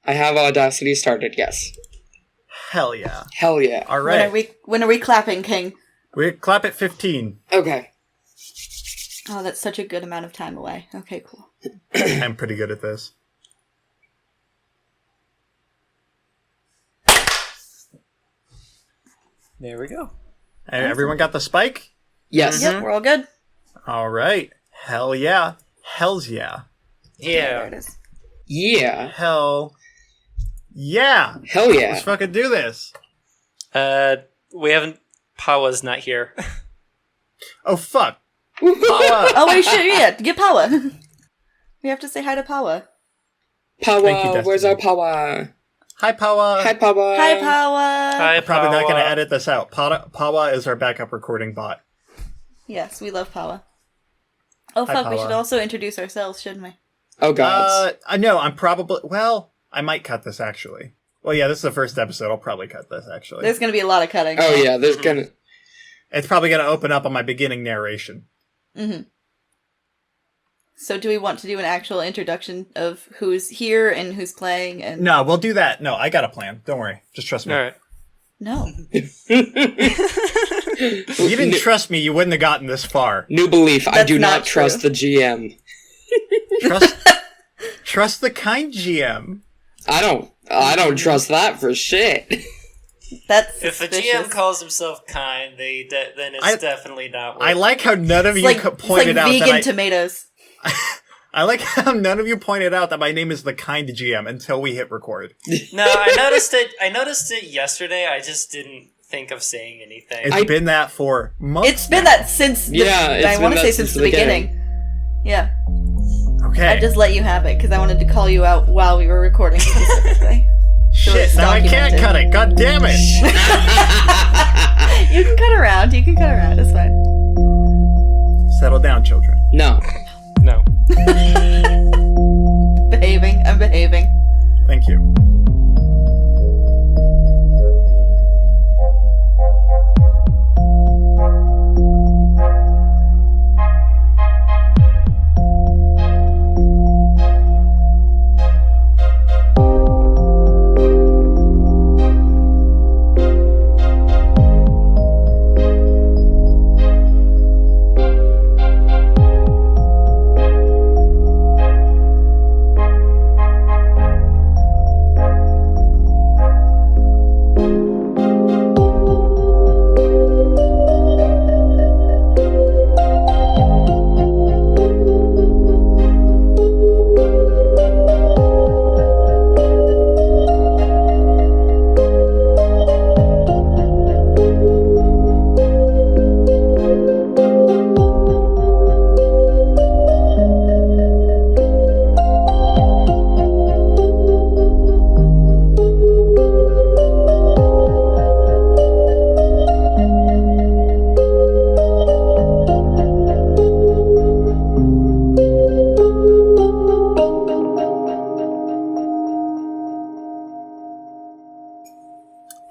I have Audacity started, yes. Hell yeah. Hell yeah. All right. When are we clapping, King? We clap at 15. Okay. Oh, that's such a good amount of time away. Okay, cool. I'm pretty good at this. There we go. Hey, everyone got the spike? Yes. Yep, we're all good. All right. Hell yeah. Hells yeah. There Yeah. it is. Yeah. Hell yeah. Hell yeah. Let's fucking do this. We haven't. Pawa's not here. Oh, fuck. Power. Oh, wait, shit, yeah. Get Power. We have to say hi to Power. Thank you, Power. Where's Destiny. our power? Hi, Pawa. Hi, Power. Hi, Power. Hi, Probably not going to Pawa. edit this out. Pawa is our backup recording bot. Yes, we love Power. Oh, Hi, fuck, we Power. should also introduce ourselves, shouldn't we? Oh, God. No, I'm probably... Well, I might cut this, actually. Well, yeah, this is the first episode. I'll probably cut this, actually. There's going to be a lot of cutting. Oh, yeah, there's gonna... It's probably going to open up on my beginning narration. Mm-hmm. So do we want to do an actual introduction of who's here and who's playing? And No, we'll do that. No, I got a plan. Don't worry. Just trust me. All right. No. If you didn't trust me, you wouldn't have gotten this far. New belief. I That's do not not trust true. the GM. Trust the kind GM. I don't trust that for shit. That's If a suspicious. GM calls himself kind, then it's definitely not. I like how none of It's you like, pointed out vegan that tomatoes. I like how none of you pointed out that my name is the kind GM until we hit record. No, I noticed it. I noticed it yesterday. I just didn't think of saying anything. It's been that for months. It's been that since the, Yeah, it's I been want to that say since since the the beginning. Yeah. Okay. I just let you have it because I wanted to call you out while we were recording specifically. Shit, it's now I can't documented. cut it. God damn it. You can cut around. You can cut around. It's fine. Settle down, children. No. No. Behaving. I'm behaving. Thank you.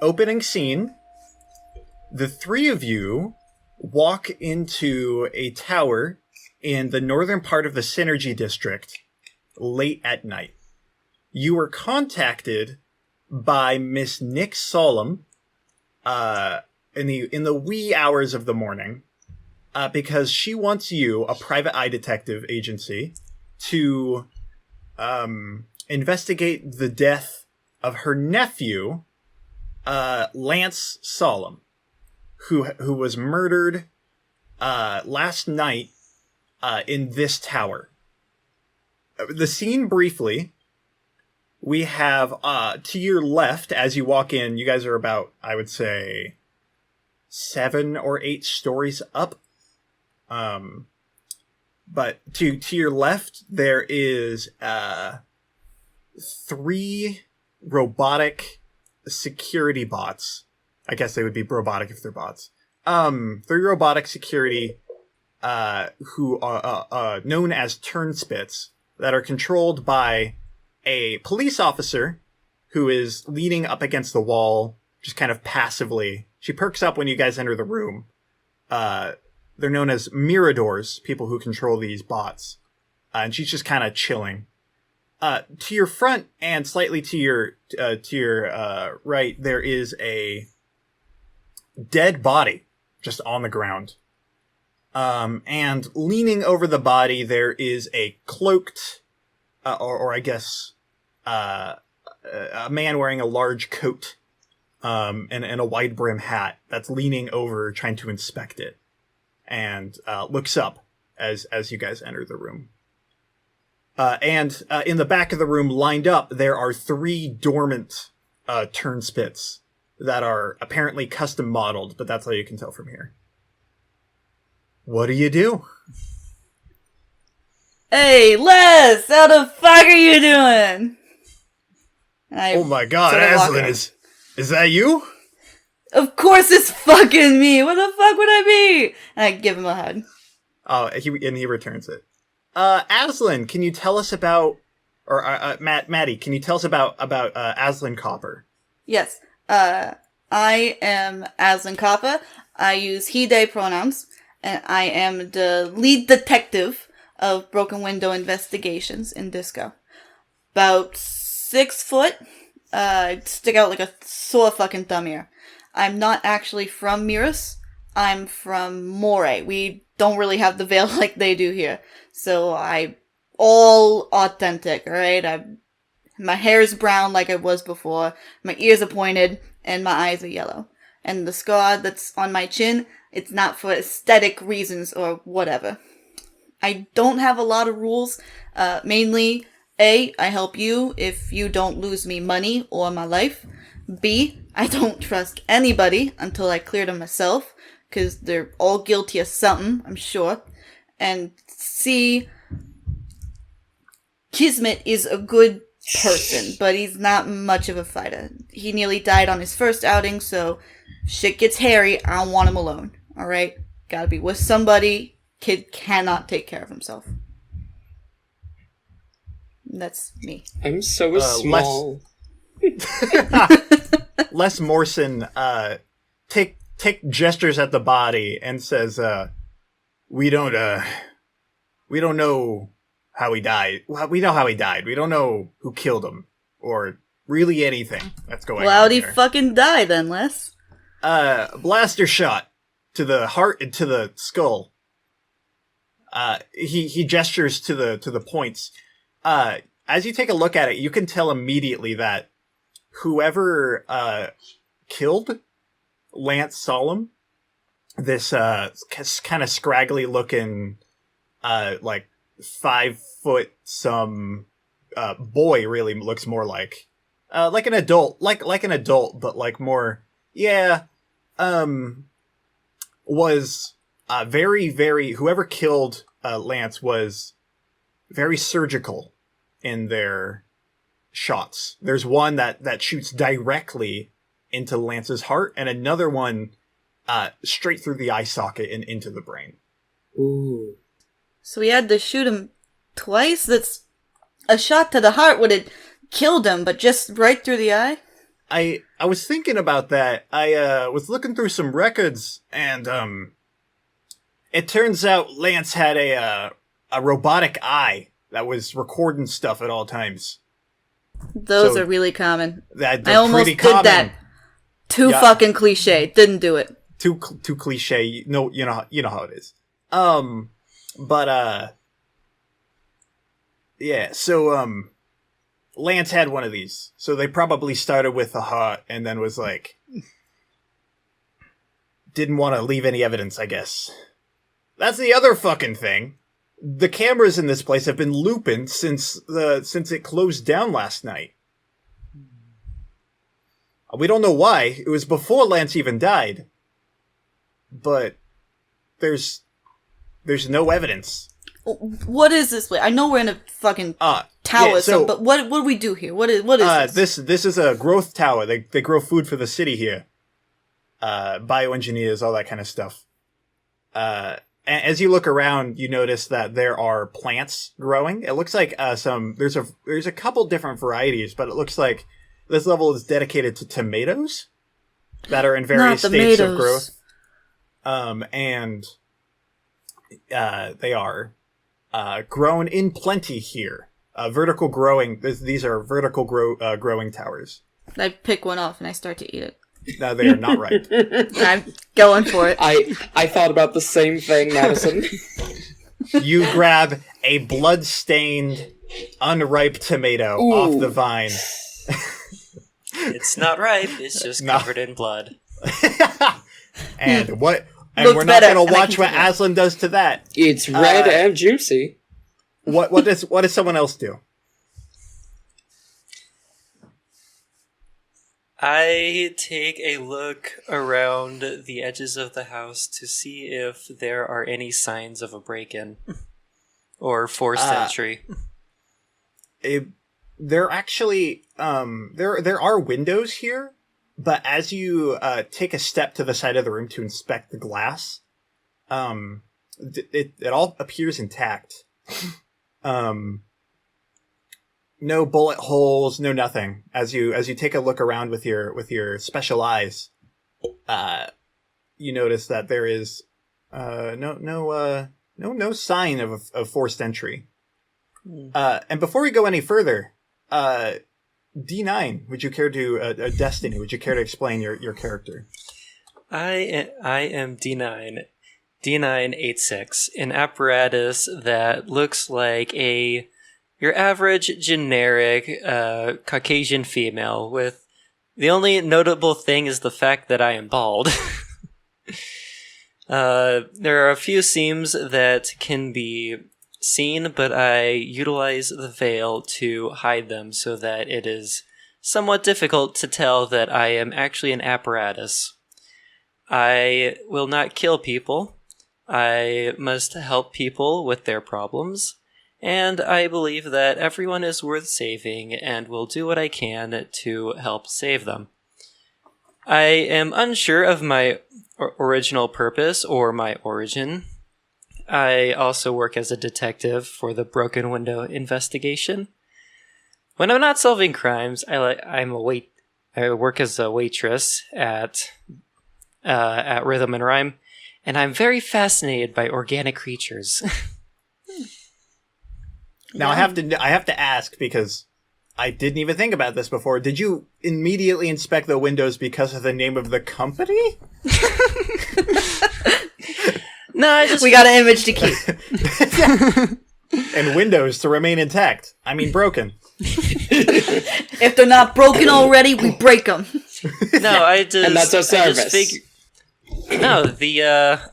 Opening scene. The three of you walk into a tower in the northern part of the Synergy District late at night. You were contacted by Miss Nick Solum in the wee hours of the morning because she wants you, a private eye detective agency, to investigate the death of her nephew, Lance Solum, who was murdered last night in this tower. The scene briefly, we have to your left as you walk in, you guys are about, I would say, 7 or 8 stories up. But to your left, there is 3 robotic security bots. I guess they would be robotic if they're bots. 3 robotic security who are known as turnspits that are controlled by a police officer who is leaning up against the wall, just kind of passively. She perks up when you guys enter the room. They're known as miradors, people who control these bots. And she's just kind of chilling. To your front and slightly to your right, there is a dead body just on the ground. And leaning over the body, there is a cloaked, or I guess, a man wearing a large coat, and a wide brim hat that's leaning over, trying to inspect it, and looks up as you guys enter the room. And in the back of the room, lined up, there are 3 dormant turnspits that are apparently custom modeled, but that's all you can tell from here. What do you do? Hey, Les! How the fuck are you doing? Oh my god, sort of walk Aslan, up. is that you? Of course it's fucking me! What the fuck would I be? And I give him a hug. Oh, he returns it. Aslan, can you tell us about, or Maddie, can you tell us about Aslan Copper? Yes. I am Aslan Copper. I use he/they pronouns, and I am the lead detective of Broken Window Investigations in Disco. About 6 foot. Stick out like a sore fucking thumb here. I'm not actually from Miras. I'm from Moray. We don't really have the veil like they do here. So I all authentic, alright? My hair is brown like it was before, my ears are pointed, and my eyes are yellow. And the scar that's on my chin, it's not for aesthetic reasons or whatever. I don't have a lot of rules. Mainly, A, I help you if you don't lose me money or my life. B, I don't trust anybody until I clear them myself, because they're all guilty of something, I'm sure. And C, Kismit is a good person, but he's not much of a fighter. He nearly died on his first outing, so shit gets hairy, I don't want him alone. Alright? Gotta be with somebody. Kid cannot take care of himself. That's me. I'm so small. Les Morrison take gestures at the body and says, we don't know how he died. Well, we know how he died. We don't know who killed him or really anything that's going on. Well, how'd he here. fucking die then, Les? Blaster shot to the heart and to the skull. He gestures to the points. As you take a look at it, you can tell immediately that whoever killed Lance Solum, this kind of scraggly looking, like 5 foot some boy, really looks more like an adult, like an adult, but like more, was very, very, whoever killed Lance was very surgical in their shots. There's one that shoots directly into Lance's heart, and another one straight through the eye socket and into the brain. Ooh. So we had to shoot him twice? That's a shot to the heart would have killed him, but just right through the eye? I was thinking about that. I was looking through some records, and it turns out Lance had a robotic eye that was recording stuff at all times. Those So, are really common. They're I almost pretty did common. that. Too Yeah. fucking cliche. Didn't do it. Too cliche. You know how it is. Yeah. So Lance had one of these. So they probably started with the heart and then was like, didn't want to leave any evidence, I guess. That's the other fucking thing. The cameras in this place have been looping since it closed down last night. We don't know why. It was before Lance even died. But there's no evidence. What is this place? I know we're in a fucking tower, yeah, so- but what do we do here? What is this? This is a growth tower. They grow food for the city here. Bioengineers, all that kind of stuff. As you look around, you notice that there are plants growing. It looks like there's a couple different varieties, but it looks like this level is dedicated to tomatoes that are in various states of growth. And they are grown in plenty here. vertical growing. These are vertical growing towers. I pick one off and I start to eat it. No, they are not ripe. I'm going for it. I thought about the same thing, Madison. You grab a blood-stained, unripe tomato off the vine. It's not ripe. It's just covered in blood. And what? And Looks we're not better, going to and I watch can what take it. Aslan does to that. It's red and juicy. What does someone else do? I take a look around the edges of the house to see if there are any signs of a break-in or forced entry. There actually there are windows here, but as you take a step to the side of the room to inspect the glass, it all appears intact. No bullet holes, no nothing. As you take a look around with your special eyes, you notice that there is no sign of forced entry. And before we go any further, D9, would you care to Destiny? Would you care to explain your character? I am D-986, an apparatus that looks like your average generic Caucasian female, with the only notable thing is the fact that I am bald. There are a few seams that can be seen, but I utilize the veil to hide them so that it is somewhat difficult to tell that I am actually an apparatus. I will not kill people. I must help people with their problems. And I believe that everyone is worth saving and will do what I can to help save them. I am unsure of my original purpose or my origin. I also work as a detective for the broken window investigation. When I'm not solving crimes, I work as a waitress at Rhythm and Rhyme, and I'm very fascinated by organic creatures. Now I have to ask, because I didn't even think about this before. Did you immediately inspect the windows because of the name of the company? No, We got an image to keep. And windows to remain intact. I mean, broken. If they're not broken already, we break them. No, I just... And that's a service.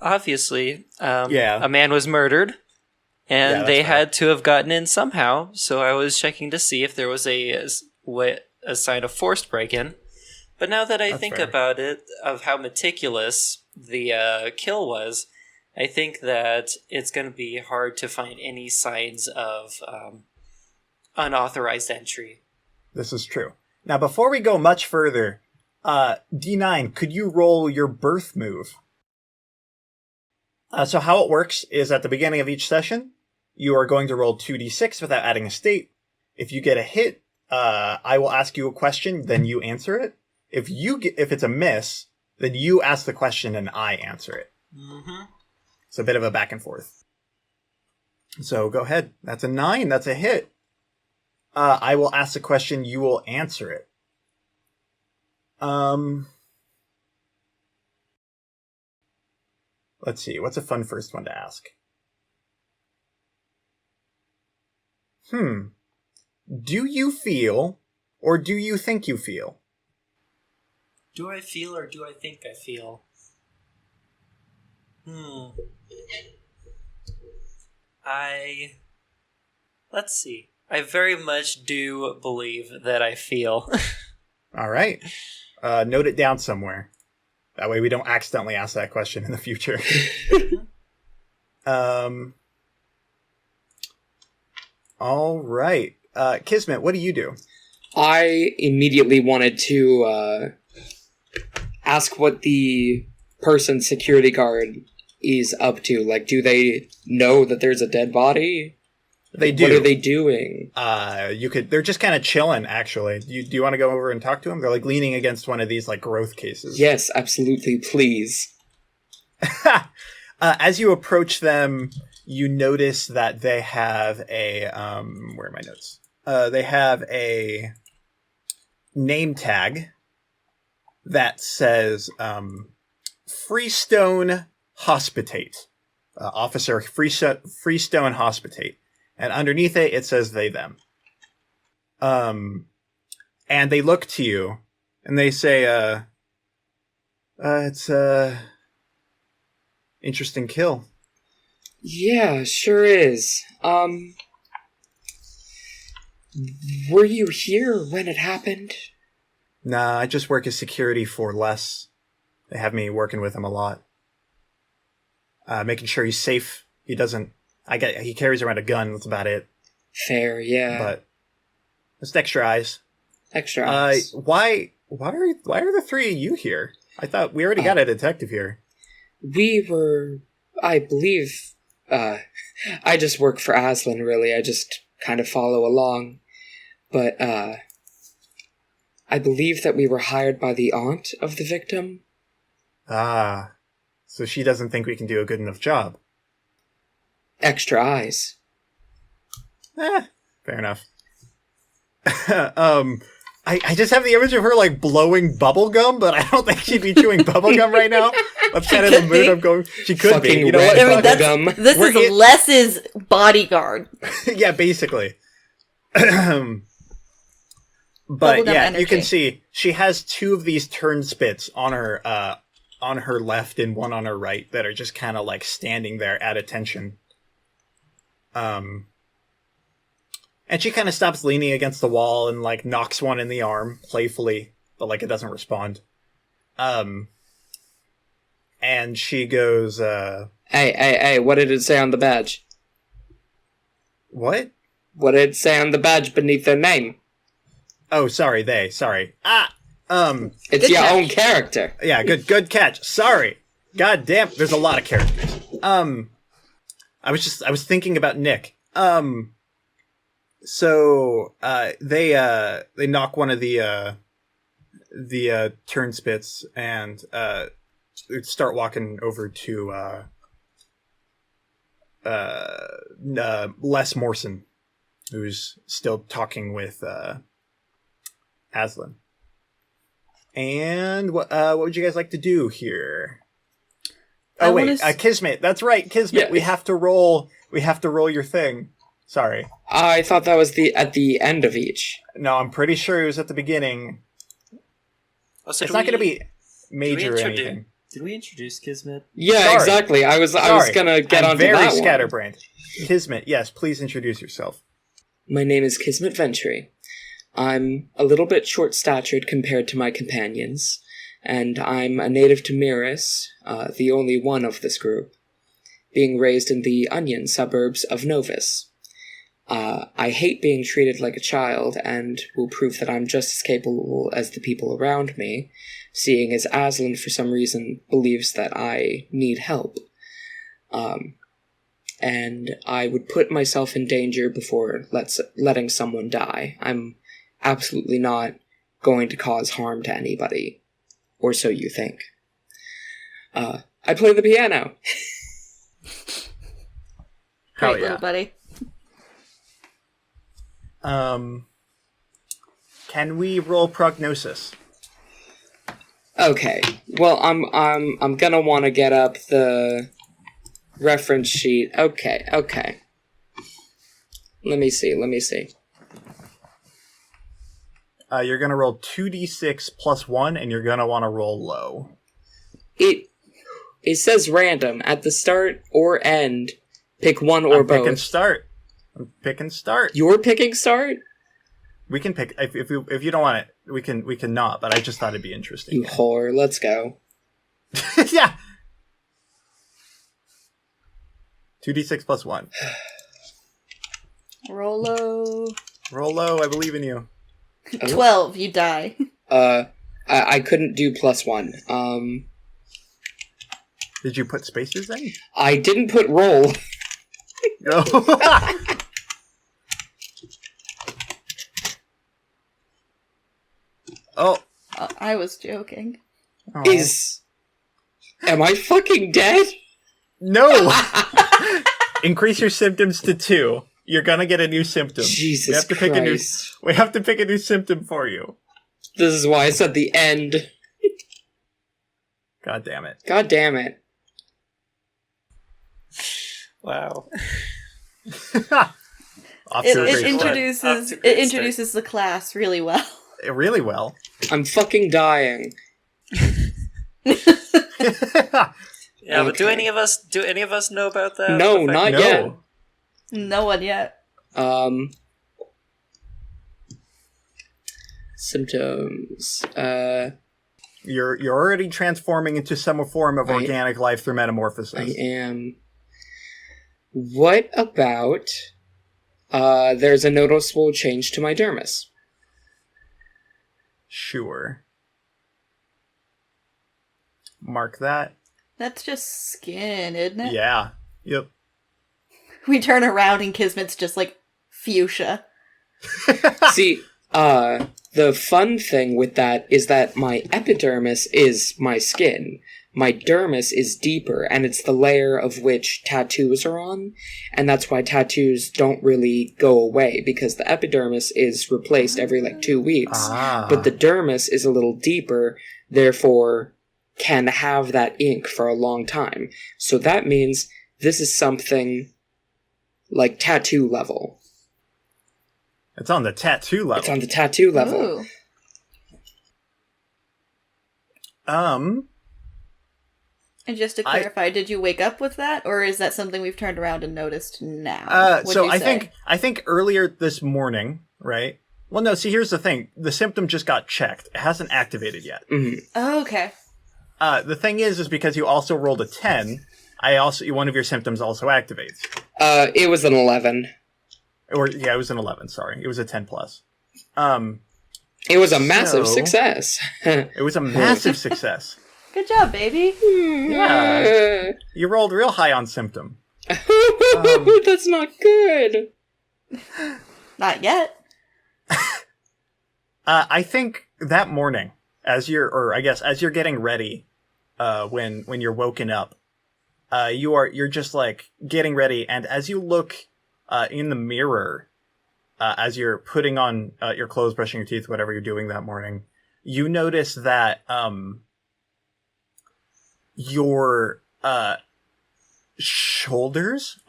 Obviously, Yeah. a man was murdered, and Yeah, they that's had to have gotten in somehow, so I was checking to see if there was a sign of forced break-in. But now that I think fair. about it, of how meticulous the kill was, I think that it's going to be hard to find any signs of unauthorized entry. This is true. Now, before we go much further, D9, could you roll your birth move? So how it works is at the beginning of each session, you are going to roll 2d6 without adding a state. If you get a hit, I will ask you a question, then you answer it. If it's a miss, then you ask the question and I answer it. Mm-hmm. It's a bit of a back and forth. So go ahead. That's a 9. That's a hit. I will ask the question. You will answer it. Let's see. What's a fun first one to ask? Do you feel, or do you think you feel? Do I feel or do I think I feel? Let's see. I very much do believe that I feel. All right. Note it down somewhere. That way we don't accidentally ask that question in the future. All right. Kismet, what do you do? I immediately wanted to ask what the person's security guard is up to. Like, do they know that there's a dead body? They do. What are they doing? They're just kind of chilling, actually. Do you want to go over and talk to them? They're like leaning against one of these like growth cases. Yes, absolutely, please. As you approach them, you notice that they have a where are my notes? They have a name tag that says Freestone Hospitate. Officer Freestone Hospitate. And underneath it says they, them. And they look to you, and they say, it's interesting kill. Yeah, sure is. Were you here when it happened? Nah, I just work as security for Les. They have me working with him a lot. Making sure he's safe. He carries around a gun, that's about it. Fair, yeah. But just extra eyes. Extra eyes. Why are the three of you here? I thought we already got a detective here. We were, I believe, I just work for Aslan, really. I just kind of follow along. But, I believe that we were hired by the aunt of the victim. Ah, so she doesn't think we can do a good enough job. Extra eyes. Fair enough. I just have the image of her, like, blowing bubble gum, but I don't think she'd be chewing bubble gum right now. That's kind of the mood I'm going. She could be. Fucking You know what? red bubble gum. This is Les's bodyguard. Yeah, basically. But Bubblegum yeah, energy. you can see she has two of these turnspits on her left and one on her right that are just kind of like standing there at attention. And she kind of stops leaning against the wall and like knocks one in the arm playfully, but like it doesn't respond. And she goes, Hey, what did it say on the badge? What? What did it say on the badge beneath their name? Oh, sorry, sorry. It's Good your catch. own character. Yeah, good catch. Sorry. God damn, there's a lot of characters. I was thinking about Nick. So they knock one of the turnspits and start walking over to Les Morrison, who's still talking with Aslan. And what would you guys like to do here? Oh wait, Kismet. That's right, Kismet. Yeah. We have to roll your thing. Sorry. I thought that was at the end of each. No, I'm pretty sure it was at the beginning. Also, It's not going to be major or anything. Did we introduce Kismet? Yeah, Sorry. exactly. I was gonna get onto very that one. scatterbrained. Kismet, yes, please introduce yourself. My name is Kismit Vintry. I'm a little bit short-statured compared to my companions, and I'm a native to Miris, the only one of this group, being raised in the Onion suburbs of Novus. I hate being treated like a child, and will prove that I'm just as capable as the people around me, seeing as Aslan, for some reason, believes that I need help. And I would put myself in danger before letting someone die. I'm absolutely not going to cause harm to anybody. Or so you think. I play the piano. Hell Great yeah. little buddy. Can we roll prognosis? Okay. Well, I'm gonna want to get up the reference sheet. Okay. Let me see. You're going to roll 2d6 plus 1, and you're going to want to roll low. It says random at the start or end. Pick one or both. I'm picking start. You're picking start? We can pick if you don't want it. We can not. But I just thought it'd be interesting. You whore. Let's go. Yeah. 2d6 plus 1. Rolo. Roll low. I believe in you. 12, you die. I couldn't do plus 1. Did you put spaces in? I didn't put roll. No. Oh. I was joking. Am I fucking dead? No. Increase your symptoms to 2. You're gonna get a new symptom. Jesus we have to pick Christ. we have to pick a new symptom for you. This is why I said the end. God damn it. God damn it. Wow. Off to a great It start. introduces the class really well. Really well. I'm fucking dying. Yeah, but do Okay. any of us know about that? No, effect? not No. yet. No one yet. Symptoms. You're already transforming into some form of organic life through metamorphosis. I am. What about? There's a noticeable change to my dermis. Sure. Mark that. That's just skin, isn't it? Yeah. Yep. We turn around and Kismet's just like fuchsia. See, the fun thing with that is that my epidermis is my skin. My dermis is deeper, and it's the layer of which tattoos are on, and that's why tattoos don't really go away, because the epidermis is replaced every, 2 weeks. But the dermis is a little deeper, therefore can have that ink for a long time. So that means this is something like tattoo level. It's on the tattoo level. It's on the tattoo level. Ooh. And just to clarify, did you wake up with that, or is that something we've turned around and noticed now? What'd So you I say? think earlier this morning, right? Well, no. See, here's the thing: the symptom just got checked. It hasn't activated yet. Oh, okay. The thing is because you also rolled a 10. One of your symptoms also activates. It was an 11. Or yeah, it was an 11. Sorry, it was a 10 plus. It was a massive So- success. It was a massive success. Good job, baby. Yeah, you rolled real high on symptom. That's not good. Not yet. I think that morning, as you're getting ready, when you're woken up, you're just like getting ready, and as you look in the mirror, as you're putting on your clothes, brushing your teeth, whatever you're doing that morning, you notice that your shoulders,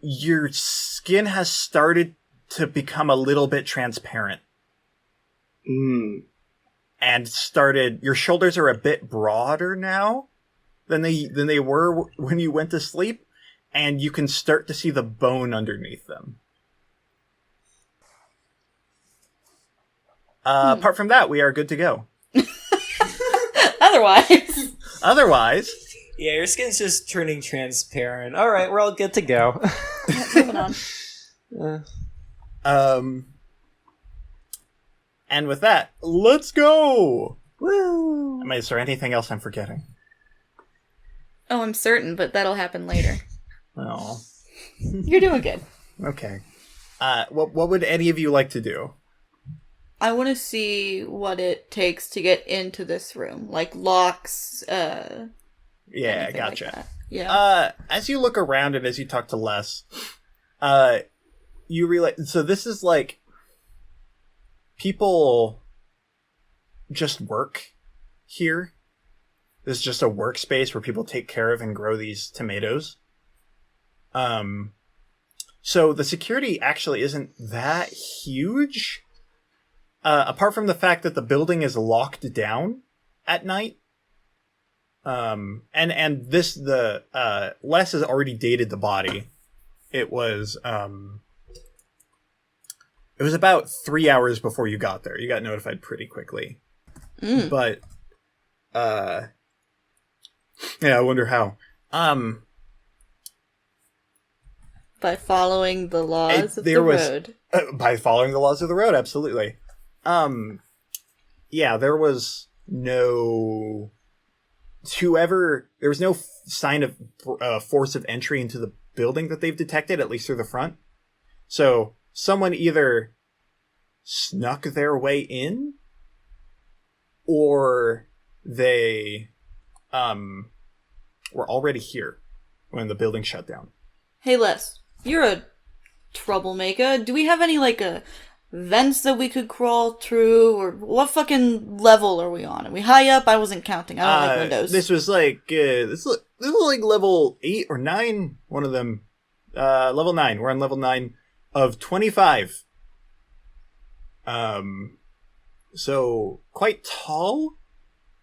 your skin has started to become a little bit transparent. And your shoulders are a bit broader now than they were when you went to sleep, and you can start to see the bone underneath them. Apart from that, we are good to go. Otherwise, Yeah, your skin's just turning transparent. All right, we're all good to go. moving on. And with that, let's go. Woo! Is there anything else I'm forgetting? Oh, I'm certain, but that'll happen later. Oh, You're doing good. okay. What would any of you like to do? I want to see what it takes to get into this room, like locks. Yeah, anything gotcha. Like that. Yeah. As you look around and as you talk to Les, you realize, so this is like, people just work here. This is just a workspace where people take care of and grow these tomatoes. So the security actually isn't that huge. Apart from the fact that the building is locked down at night. And Les has already dated the body. It was about 3 hours before you got there. You got notified pretty quickly. But, yeah, I wonder how. By following the laws of there the was- road. By following the laws of the road, absolutely. Yeah, there was no sign of force of entry into the building that they've detected, at least through the front. So someone either snuck their way in, or they were already here. when the building shut down. Hey, Les, you're a troublemaker. Do we have any, vents that we could crawl through? Or what fucking level are we on? Are we high up? I wasn't counting. I don't like windows. This was this was like level 8 or 9. One of them. Level 9. We're on level 9 of 25. So quite tall.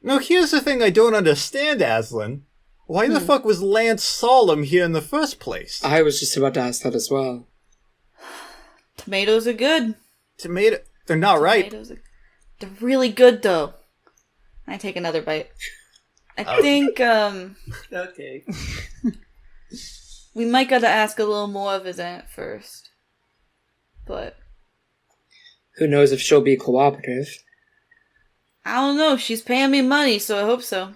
Now here's the thing I don't understand, Aslan. Why the fuck was Lance Solum here in the first place? I was just about to ask that as well. Tomatoes are good. They're not ripe. They're really good, though. I take another bite. I think, Okay. we might gotta ask a little more of his aunt first. But Who knows if she'll be cooperative? I don't know. She's paying me money, so I hope so.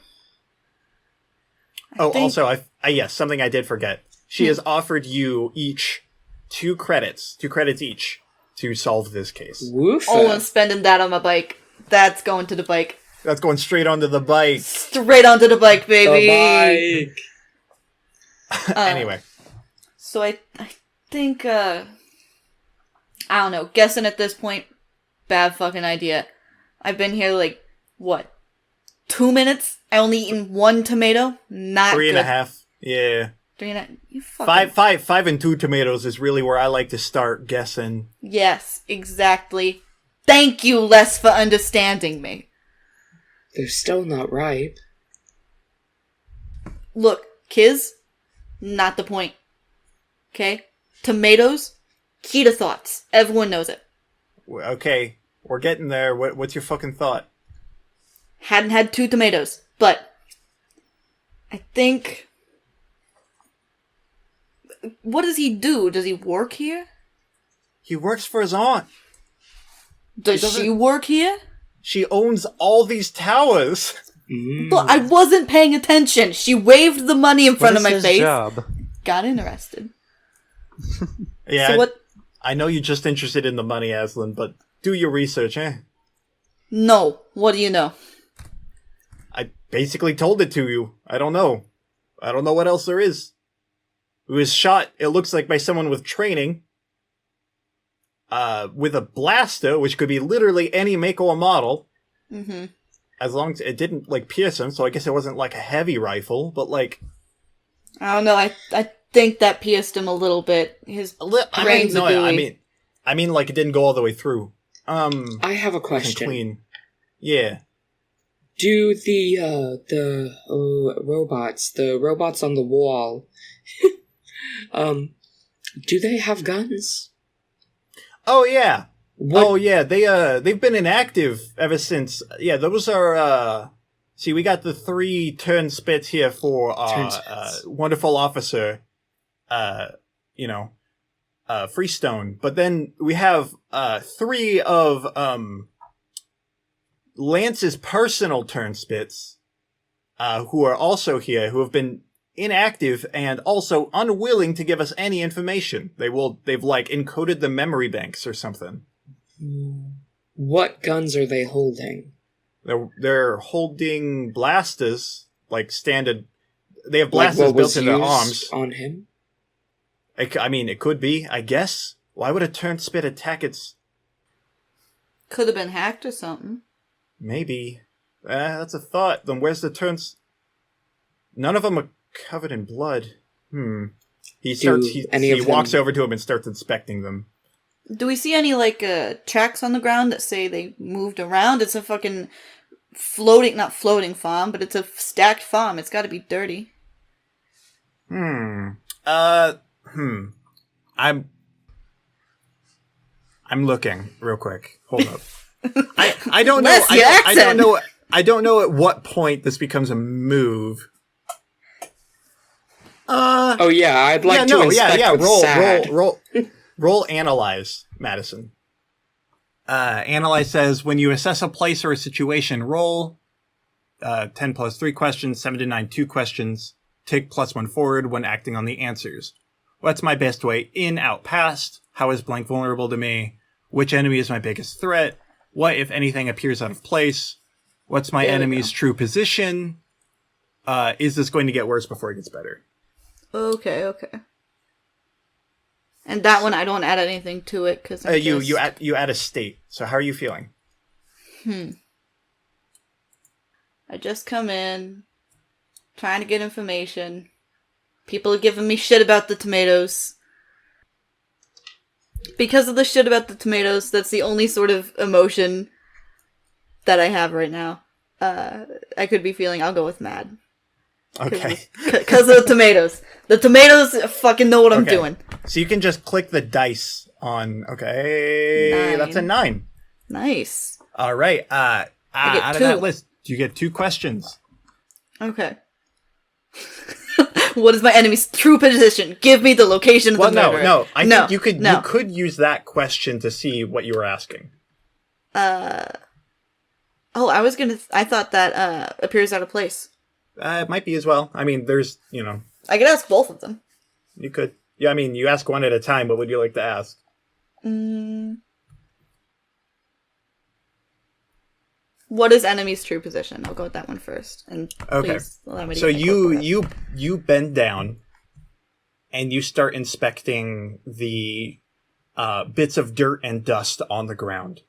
Also, yes, something I did forget. She has offered you each 2 credits each to solve this case. Woof. Oh, I'm spending that on my bike. That's going to the bike. That's going straight onto the bike. Straight onto the bike, baby. Anyway. So I think, I don't know. Guessing at this point, bad fucking idea. I've been here 2 minutes? I only eaten 1 tomato? Not 3.5. Yeah. 3.5. You fucking... 5 and 2 tomatoes is really where I like to start guessing. Yes, exactly. Thank you, Les, for understanding me. They're still not ripe. Look, Kiz, not the point. Okay? Tomatoes, key to thoughts. Everyone knows it. Okay, we're getting there. What's your fucking thought? Hadn't had 2 tomatoes, but I think... What does he do? Does he work here? He works for his aunt. Does she work here? She owns all these towers. Look, I wasn't paying attention. She waved the money in front of my his face. job? Got interested. Yeah, So what? I know you're just interested in the money, Aslan, but do your research, eh? No. What do you know? I basically told it to you. I don't know. I don't know what else there is. It was shot, it looks like, by someone with training. With a blaster, which could be literally any make or model. Mm-hmm. As long as it didn't, pierce him, so I guess it wasn't, a heavy rifle, but, I don't know. I think that pierced him a little bit. His brains are gooey. I mean, it didn't go all the way through. I have a question. Clean. Yeah. Do the robots on the wall, do they have guns? Oh, yeah. What? Oh, yeah, they've been inactive ever since. Yeah, those are, see, we got the 3 turn spits here for wonderful officer, Freestone. But then we have, 3 of, Lance's personal turn spits, who are also here, who have been inactive and also unwilling to give us any information. They've encoded the memory banks or something. What guns are they holding? They're holding blasters, standard. They have blasters built into their arms. On him? It could be, I guess. Why would a turn spit attack its... Could have been hacked or something. Maybe. That's a thought. Then where's the turns? None of them are covered in blood. He walks over to him and starts inspecting them. Do we see any, tracks on the ground that say they moved around? It's a fucking not floating farm, but it's a stacked farm. It's gotta be dirty. I'm looking real quick. Hold up. I don't know. I don't know at what point this becomes a move. Oh yeah, I'd like to inspect with SAD. Roll analyze, Madison. Analyze says, when you assess a place or a situation, roll 10 plus 3 questions, 7 to 9 2 questions, take +1 forward when acting on the answers. What's my best way in, out, past? How is blank vulnerable to me? Which enemy is my biggest threat? What, if anything, appears out of place? What's my enemy's true position? Is this going to get worse before it gets better? Okay. And that one, I don't add anything to it because you add a state. So how are you feeling? I just come in, trying to get information. People are giving me shit about the tomatoes. Because of the shit about the tomatoes, that's the only sort of emotion that I have right now. I could be feeling, I'll go with mad. Okay. Because of the tomatoes. The tomatoes fucking know what I'm doing. So you can just click the dice on, okay, 9. That's a 9. Nice. All right. I get out 2. of that list, you get 2 questions. Okay. What is my enemy's true position? Give me the location of the murderer. No. I think you could use that question to see what you were asking. I thought that appears out of place. It might be as well. I mean, there's, I could ask both of them. You could. Yeah, I mean, you ask one at a time. What would you like to ask? What is enemy's true position? I'll go with that one first. And okay. Please allow me to so get you bend down, and you start inspecting the bits of dirt and dust on the ground.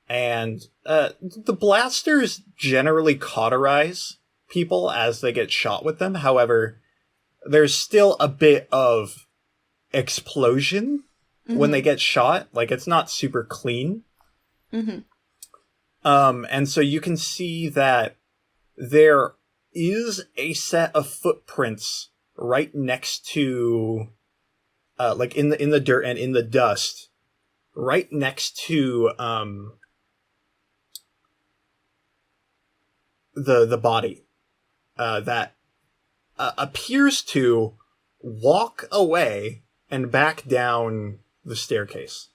And the blasters generally cauterize people as they get shot with them. However, there's still a bit of explosion when they get shot. Like, it's not super clean. And so you can see that there is a set of footprints right next to, like in the dirt and in the dust, right next to the body that appears to walk away and back down the staircase.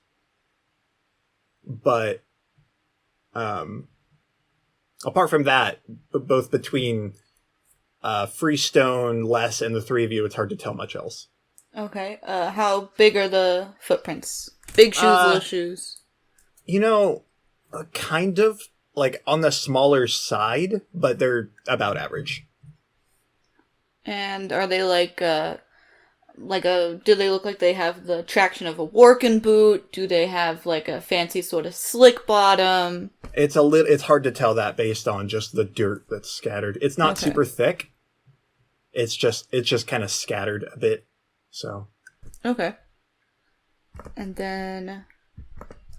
But apart from that, both between Freestone, Les, and the 3 of you, it's hard to tell much else. Okay. How big are the footprints? Big shoes, little shoes? Kind of like on the smaller side, but they're about average. And are they do they look like they have the traction of a working boot? Do they have like a fancy sort of slick bottom? It's hard to tell that based on just the dirt that's scattered. It's not super thick. It's just kind of scattered a bit. So. Okay. And then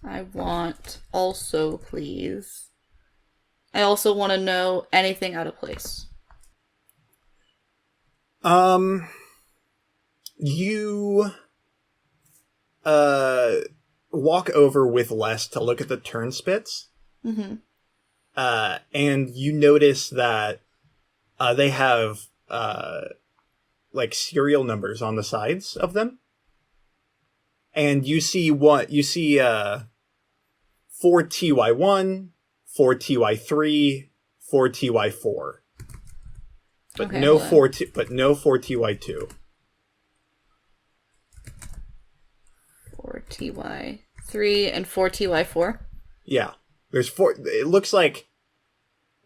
I want also, please. I also want to know anything out of place. You walk over with Les to look at the turnspits. And you notice that they have like serial numbers on the sides of them. And you see 4TY1, 4TY3, 4TY4. But no 4TY2. 4TY3 and 4TY4? Yeah. There's 4. It looks like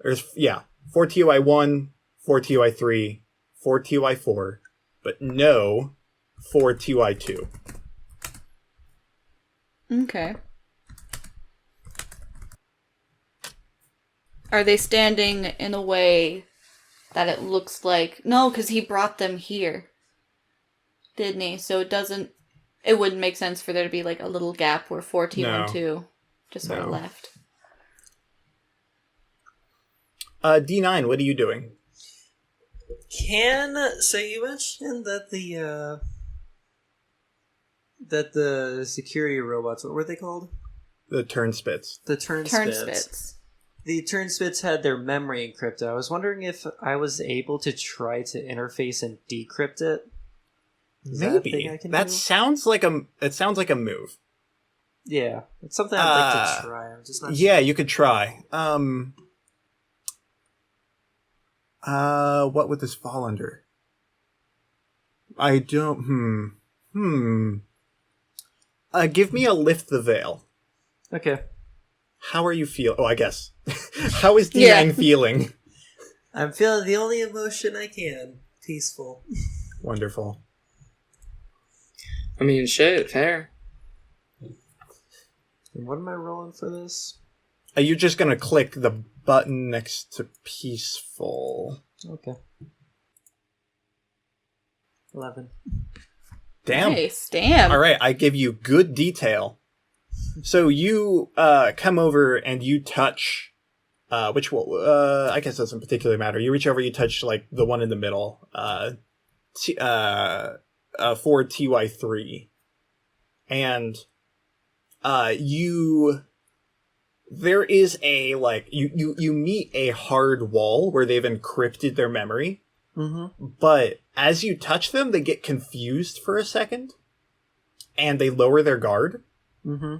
there's 4TY1, 4TY3, 4TY4, but no 4TY2. Okay. Are they standing in a way that it looks like... No, because he brought them here. Didn't he? So it wouldn't make sense for there to be like a little gap where 4T12 just sort of left. D9, what are you doing? So you mentioned that the security robots, what were they called? The Turnspits. The Turnspits. The Turnspits had their memory encrypted. I was wondering if I was able to try to interface and decrypt it. Maybe. That sounds like a move. Yeah, it's something I'd like to try. I'm just not sure. Yeah, you could try. What would this fall under? I don't. Give me a lift the veil. Okay. How are you feeling? Oh, I guess. How is D9 feeling? I'm feeling the only emotion I can. Peaceful. Wonderful. I mean, shit, fair. And what am I rolling for this? You're just going to click the button next to peaceful. Okay. 11. Damn. Nice, damn. All right, I give you good detail. So you come over and you touch, I guess doesn't particularly matter. You reach over, you touch like the one in the middle, for TY3, and there is a like you meet a hard wall where they've encrypted their memory. Mm-hmm. But as you touch them, they get confused for a second, and they lower their guard. Mm-hmm.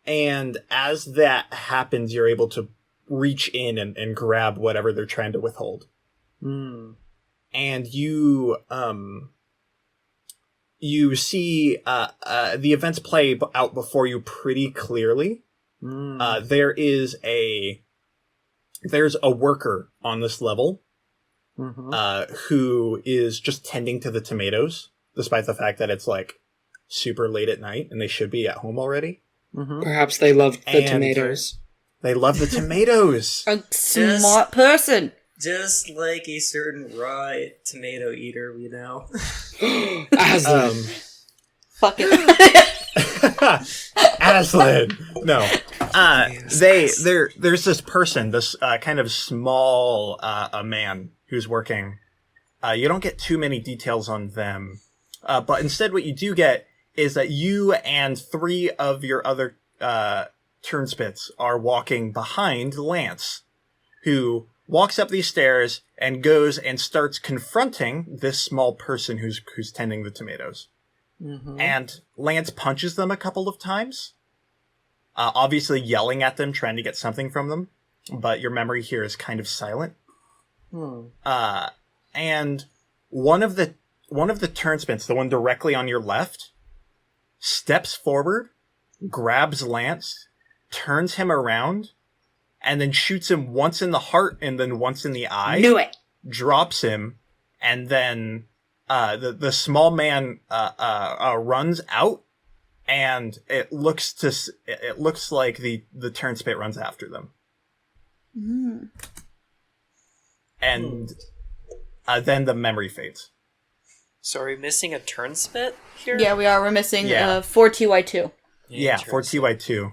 And as that happens, you're able to reach in and grab whatever they're trying to withhold. Mm. And you see the events play out before you pretty clearly. Mm. There's a worker on this level. Mm-hmm. Who is just tending to the tomatoes, despite the fact that it's like super late at night and they should be at home already. Mm-hmm. Perhaps they loved the And tomatoes. They love the tomatoes. A smart person. Just like a certain raw tomato eater we know. Aslan. Fucking. Aslan. No. There's this person, this kind of small a man who's working. You don't get too many details on them, but instead what you do get is that you and 3 of your other turnspits are walking behind Lance, who walks up these stairs and goes and starts confronting this small person who's tending the tomatoes. Mm-hmm. And Lance punches them a couple of times, obviously yelling at them, trying to get something from them, but your memory here is kind of silent. And one of the turnspits, the one directly on your left, steps forward, grabs Lance, turns him around, and then shoots him once in the heart and then once in the eye. Knew it. Drops him, and then the small man runs out, and it looks like the turnspit runs after them. Mm. And then the memory fades. So are we missing a turnspit here? Yeah, we are. We're missing Yeah. 4 TY2. Yeah, for TY2.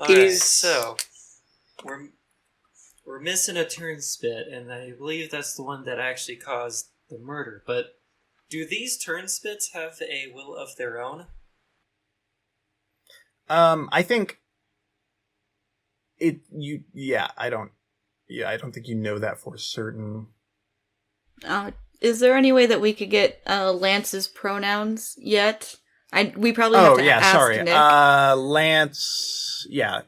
Alright, so we're missing a turnspit, and I believe that's the one that actually caused the murder. But do these turnspits have a will of their own? I think I don't think you know that for certain. Is there any way that we could get Lance's pronouns yet? We probably have to ask sorry. Nick. Lance, yeah.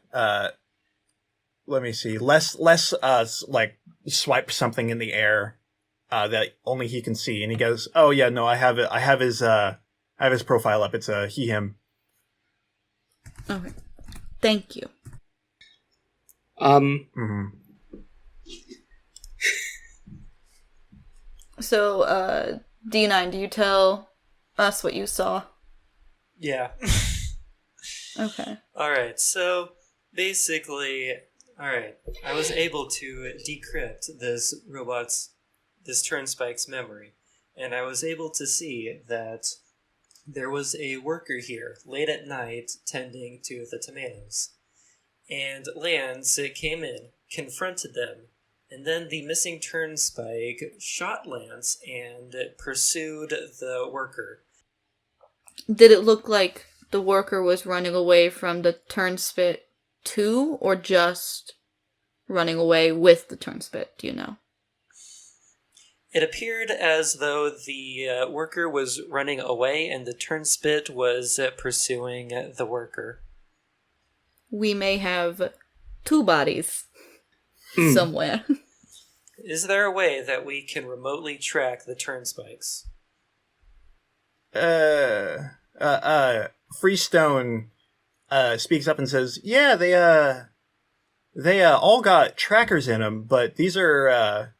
Let me see. Let's like swipe something in the air that only he can see, and he goes, "Oh yeah, no, I have it. I have his profile up. It's a he him." Okay. Thank you. Mm-hmm. So, D9, do you tell us what you saw? Yeah. Okay. Alright, so basically, I was able to decrypt this turnspike's memory, and I was able to see that there was a worker here late at night tending to the tomatoes. And Lance came in, confronted them, and then the missing turnspike shot Lance and pursued the worker. Did it look like the worker was running away from the turnspit too, or just running away with the turnspit? Do you know? It appeared as though the worker was running away and the turnspit was pursuing the worker. We may have 2 bodies somewhere. Is there a way that we can remotely track the turnspikes? Freestone speaks up and says, "Yeah, They all got trackers in them, but these are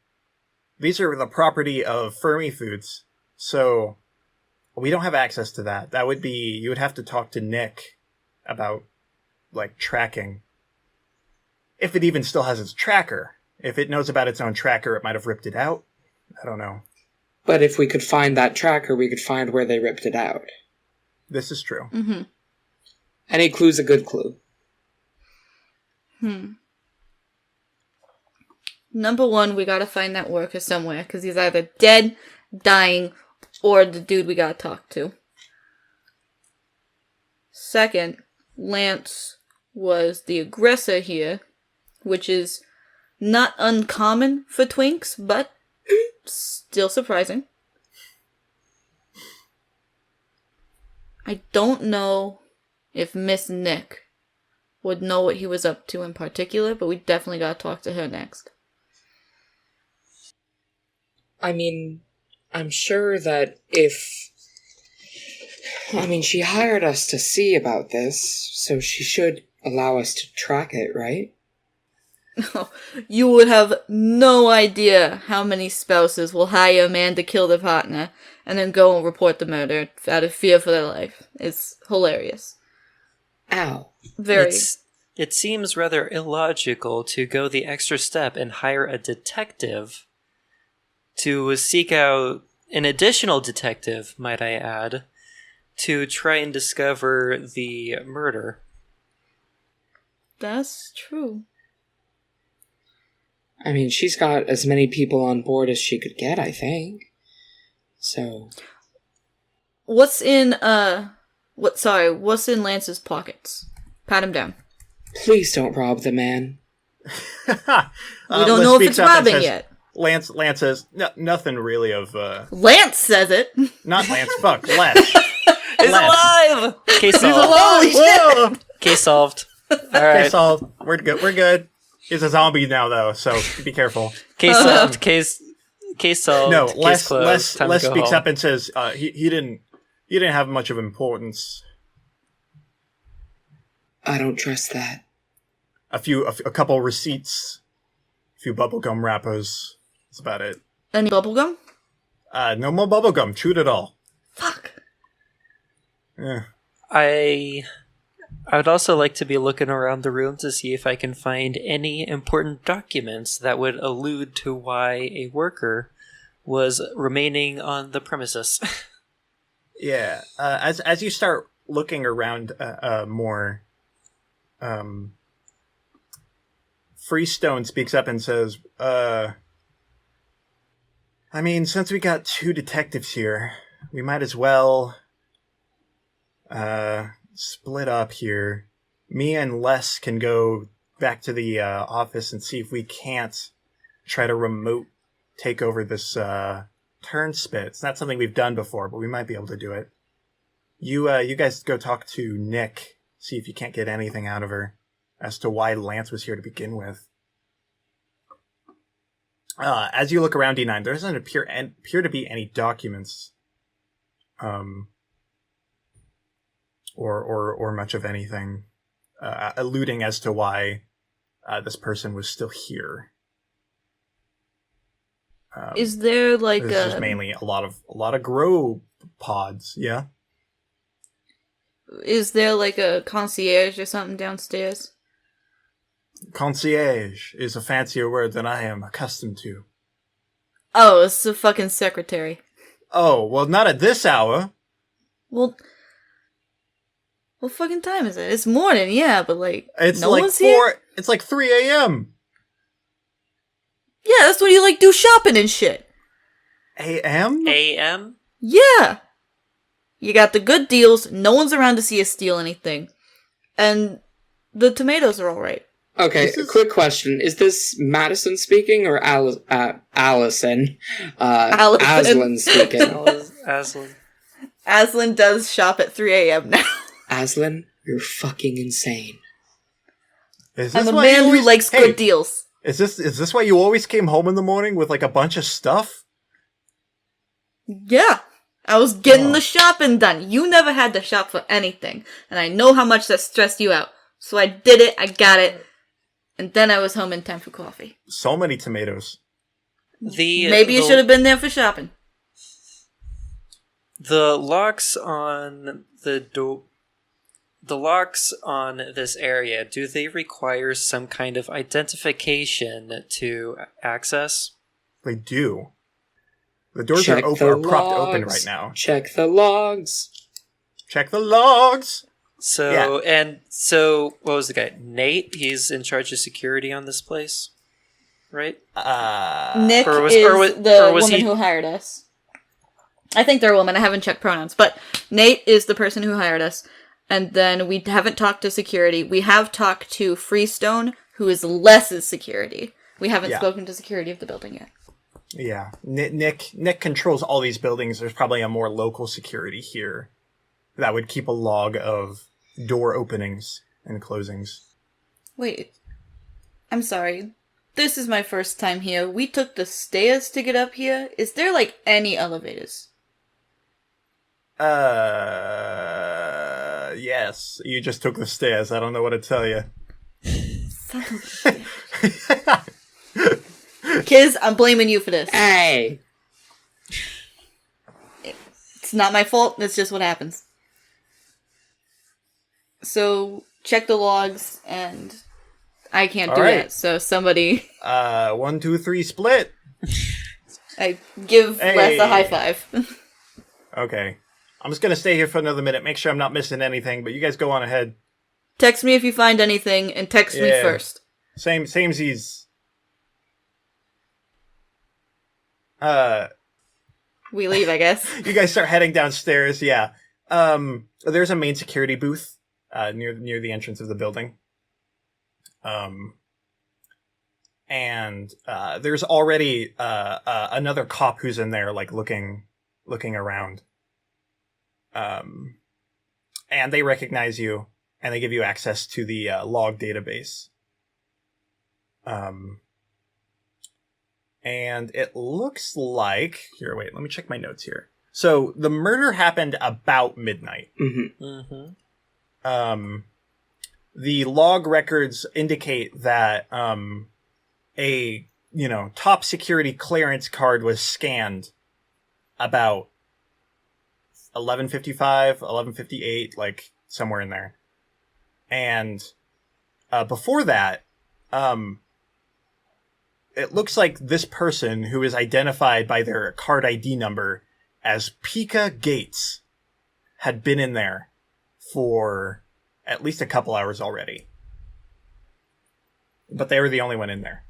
the property of Fermi Foods, so we don't have access to that. That would be, you would have to talk to Nick about, like, tracking. If it even still has its tracker. If it knows about its own tracker, it might have ripped it out. I don't know. But if we could find that tracker, we could find where they ripped it out. This is true. Mm-hmm. Any clue's a good clue. Number one, we gotta find that worker somewhere, because he's either dead, dying, or the dude we gotta talk to. Second, Lance was the aggressor here, which is not uncommon for twinks, but still surprising. I don't know if Miss Nick would know what he was up to in particular, but we definitely gotta talk to her next. I mean, I'm sure that if... I mean, she hired us to see about this, so she should allow us to track it, right? You would have no idea how many spouses will hire a man to kill their partner and then go and report the murder out of fear for their life. It's hilarious. Ow. Very. It seems rather illogical to go the extra step and hire a detective to seek out an additional detective, might I add, to try and discover the murder. That's true. I mean, she's got as many people on board as she could get, I think. So... What's in Lance's pockets? Pat him down. Please don't rob the man. We don't know if it's robbing yet. Lance says, nothing really of... Lance says it. Not Lance, fuck, Les. He's alive! Case solved. Holy shit! Case solved. Alright. Case solved. We're good. He's a zombie now, though, so be careful. Case solved. Case solved. No, Case closed. Les Time to go speaks home. up and says he didn't have much of importance. I don't trust that. A couple receipts, a few bubblegum wrappers. That's about it. Any bubblegum? No more bubblegum. Chewed it all. Fuck. Yeah. I would also like to be looking around the room to see if I can find any important documents that would allude to why a worker was remaining on the premises. Yeah. As you start looking around more, Freestone speaks up and says, I mean, since we got two detectives here, we might as well split up here. Me and Les can go back to the office and see if we can't try to remote take over this Turnspit. It's not something we've done before, but we might be able to do it. You guys go talk to Nick, see if you can't get anything out of her as to why Lance was here to begin with. As you look around D9, there doesn't appear to be any documents, or much of anything alluding as to why this person was still here. Is there like this is just mainly a lot of grow pods? Yeah. Is there like a concierge or something downstairs? Concierge is a fancier word than I am accustomed to. Oh, it's the fucking secretary. Oh, well, not at this hour. Well, what fucking time is it? It's morning, yeah, but like, It's no like one's here? It's like 3 a.m. Yeah, that's when you like do shopping and shit. A.m.? AM? Yeah. You got the good deals, no one's around to see you steal anything. And the tomatoes are alright. Okay, quick question. Is this Madison speaking or Allison? Aslan speaking. Aslan. Aslan does shop at 3 a.m. now. Aslan, you're fucking insane. I'm a man who likes good deals. Is this why you always came home in the morning with like a bunch of stuff? Yeah. I was getting the shopping done. You never had to shop for anything. And I know how much that stressed you out. So I did it, I got it, And then I was home in time for coffee. So many tomatoes. Maybe you should have been there for shopping. The locks on the door. The locks on this area, do they require some kind of identification to access? They do. The doors Check are the propped open logs. right now. Check the logs. Check the logs! So, what was the guy? Nate? He's in charge of security on this place, right? Nick was the woman he- who hired us. I think they're a woman. I haven't checked pronouns. But Nate is the person who hired us. And then we haven't talked to security. We have talked to Freestone, who is Les's security. We haven't spoken to security of the building yet. Yeah. Nick controls all these buildings. There's probably a more local security here that would keep a log of door openings and closings. Wait. I'm sorry. This is my first time here. We took the stairs to get up here. Is there, any elevators? Yes. You just took the stairs. I don't know what to tell you. Son of a bitch. Kiz, I'm blaming you for this. Hey! It's not my fault. It's just what happens. So, check the logs, and I can't do that. So somebody... 1, 2, 3, split! I give Les a high five. Okay. I'm just gonna stay here for another minute, make sure I'm not missing anything, but you guys go on ahead. Text me if you find anything, and text me first. Samesies. We leave, I guess. You guys start heading downstairs, yeah. There's a main security booth near the entrance of the building. And there's already another cop who's in there, looking around. And they recognize you, and they give you access to the log database. And it looks like... Here, wait, let me check my notes here. So, the murder happened about midnight. Mm-hmm. The log records indicate that a top security clearance card was scanned about 11:55, 11:58, somewhere in there. And before that, it looks like this person, who is identified by their card ID number as Pika Gates, had been in there for at least a couple hours already. But they were the only one in there.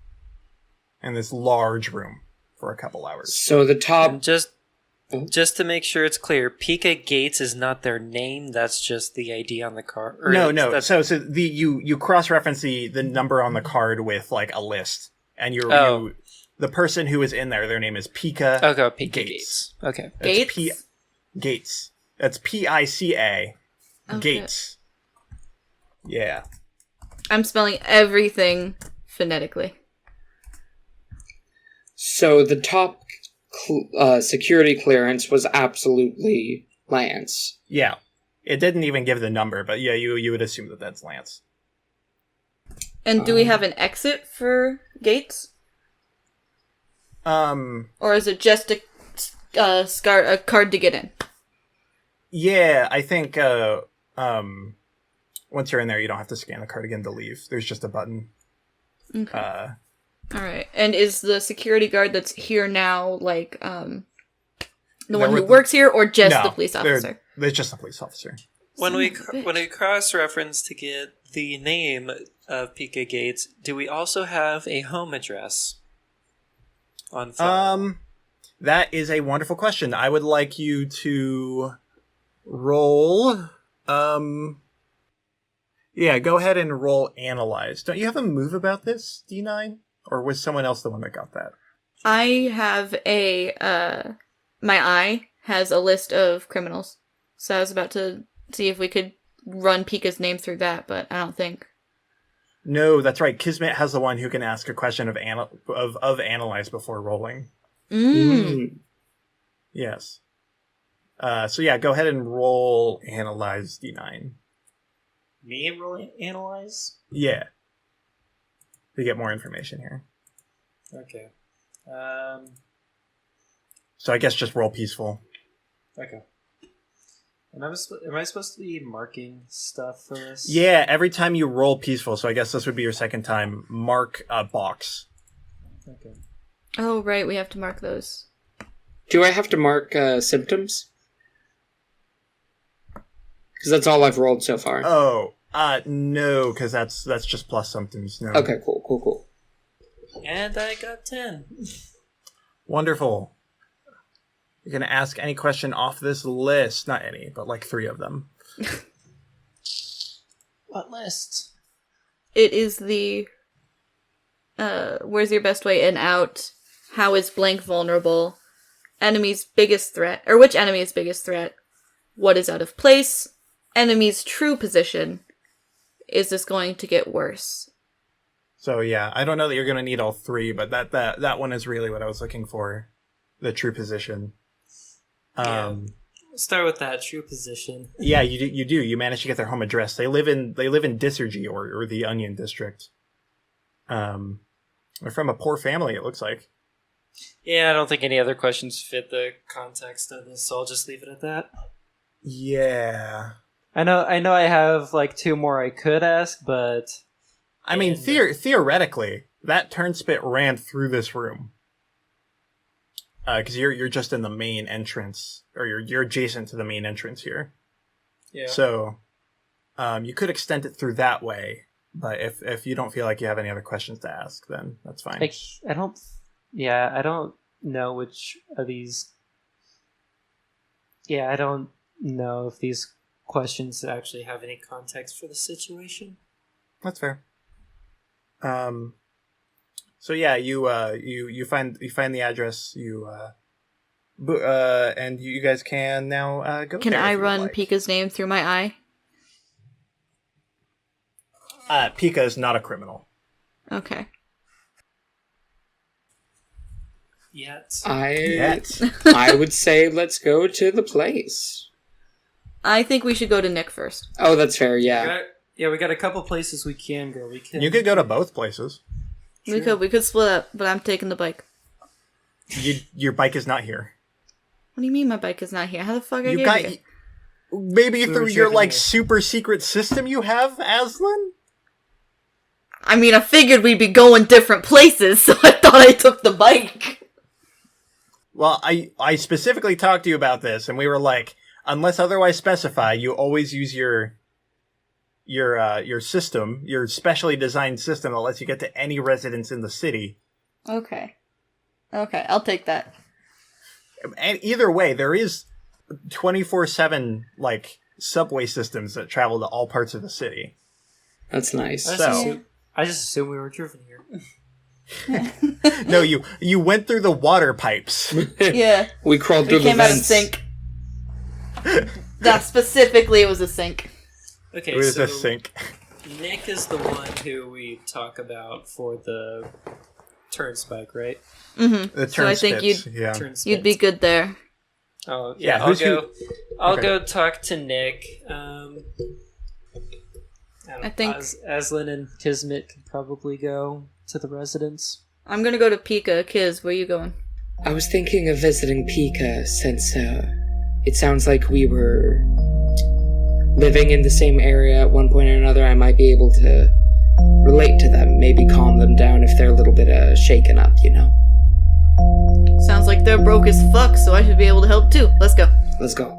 In this large room for a couple hours. So the top... Just to make sure it's clear, Pika Gates is not their name, that's just the ID on the card. No. So you cross-reference the number on the card with a list. And the person who is in there, their name is Pika. Okay, Pika Gates. Okay. Gates? Gates. That's Pica. Okay. Gates. Yeah. I'm spelling everything phonetically. So the top security clearance was absolutely Lance. Yeah. It didn't even give the number, but yeah, you would assume that that's Lance. And do we have an exit for Gates? Or is it just a card to get in? Yeah, I think once you're in there, you don't have to scan the card again to leave. There's just a button. Okay. All right. And is the security guard that's here now the one who works here, or just the police officer? They're just a police officer. When we cross-reference to get the name of Pika Gates, do we also have a home address on file? That is a wonderful question. I would like you to roll. Yeah, go ahead and roll analyze. Don't you have a move about this, D9? Or was someone else the one that got that? I have my eye has a list of criminals. So I was about to see if we could run Pika's name through that, but I don't think. No, that's right. Kismet has the one who can ask a question of analyze before rolling. Yes. So yeah, go ahead and roll analyze D9. Me roll analyze? Yeah. to get more information here. Okay. So I guess just roll peaceful. Okay. And am I supposed to be marking stuff for this? Yeah, every time you roll peaceful, so I guess this would be your second time, mark a box. Okay. Oh, right, we have to mark those. Do I have to mark symptoms? Because that's all I've rolled so far. Oh, no, because that's just plus symptoms. No. Okay, cool. And I got 10. Wonderful. You're going to ask any question off this list. Not any, but like 3 of them. What list? It is the where's your best way in out? How is blank vulnerable? Enemy's biggest threat, or which enemy is biggest threat? What is out of place? Enemy's true position. Is this going to get worse? So yeah, I don't know that you're going to need all 3, but that one is really what I was looking for. The true position. Yeah. We'll start with that true position. Yeah, you do. You managed to get their home address. They live in Dissergy or the Onion District. They're from a poor family, it looks like. Yeah, I don't think any other questions fit the context of this, so I'll just leave it at that. Yeah. I know I have like 2 more I could ask, but I mean, theoretically, that turnspit ran through this room. Because you're just in the main entrance, or you're adjacent to the main entrance here. Yeah. So, you could extend it through that way, but if you don't feel like you have any other questions to ask, then that's fine. I don't know which of these. Yeah, I don't know if these questions actually have any context for the situation. That's fair. So yeah, you find the address. And you guys can now go. Can there I if you'd run like. Pika's name through my eye? Pika is not a criminal. Okay. Yet. I would say let's go to the place. I think we should go to Nick first. Oh, that's fair, yeah. We got a couple places we can go. You could go to both places. Sure. We could split up, but I'm taking the bike. Your bike is not here. What do you mean my bike is not here? How the fuck I You get got here? maybe We through were your checking like it. super secret system you have, Aslan. I mean, I figured we'd be going different places, so I thought I took the bike. Well, I specifically talked to you about this, and we were like, unless otherwise specified, you always use your system, your specially designed system that lets you get to any residence in the city. Okay, I'll take that. And either way, there is 24/7 like subway systems that travel to all parts of the city. That's nice. I just assumed we were driven here. No, you went through the water pipes. Yeah, We crawled we through the came out of vents. sink. That specifically, it was a sink. Okay, It was so a sink. Nick is the one who we talk about for the turnspike, right? Mm-hmm. The So I think turnspits, yeah. Turnspike. You'd be good there. Oh Yeah, yeah, who's I'll Okay. go talk to Nick. I think- Aslan and Kismit can probably go to the residence. I'm gonna go to Pika. Kiz, where you going? I was thinking of visiting Pika since it sounds like we were living in the same area at one point or another. I might be able to relate to them, maybe calm them down if they're a little bit shaken up, you know? Sounds like they're broke as fuck, so I should be able to help too. Let's go. Let's go.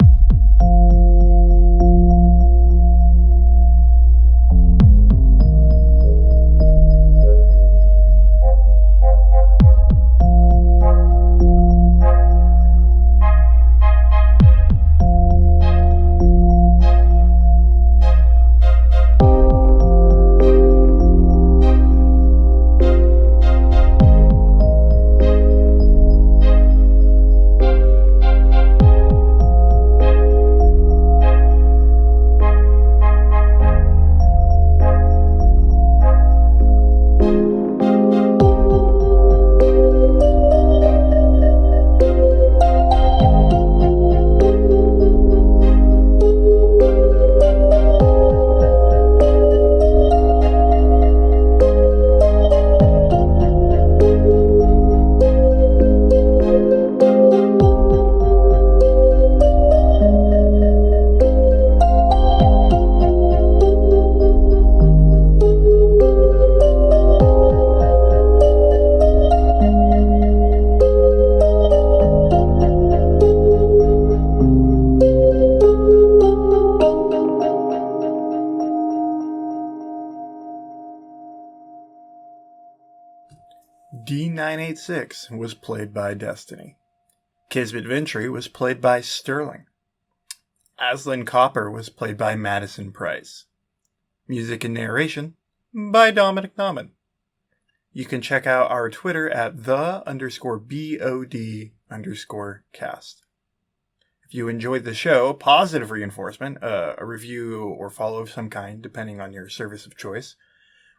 D-986 was played by Destiny. Kismit Vintry was played by Sterling. Aslan Copper was played by Madison Price. Music and narration by Dominic Nauman. You can check out our Twitter at _BOD_cast. If you enjoyed the show, positive reinforcement, a review or follow of some kind, depending on your service of choice,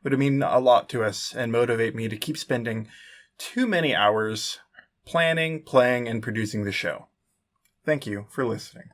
would mean a lot to us and motivate me to keep spending too many hours planning, playing, and producing the show. Thank you for listening.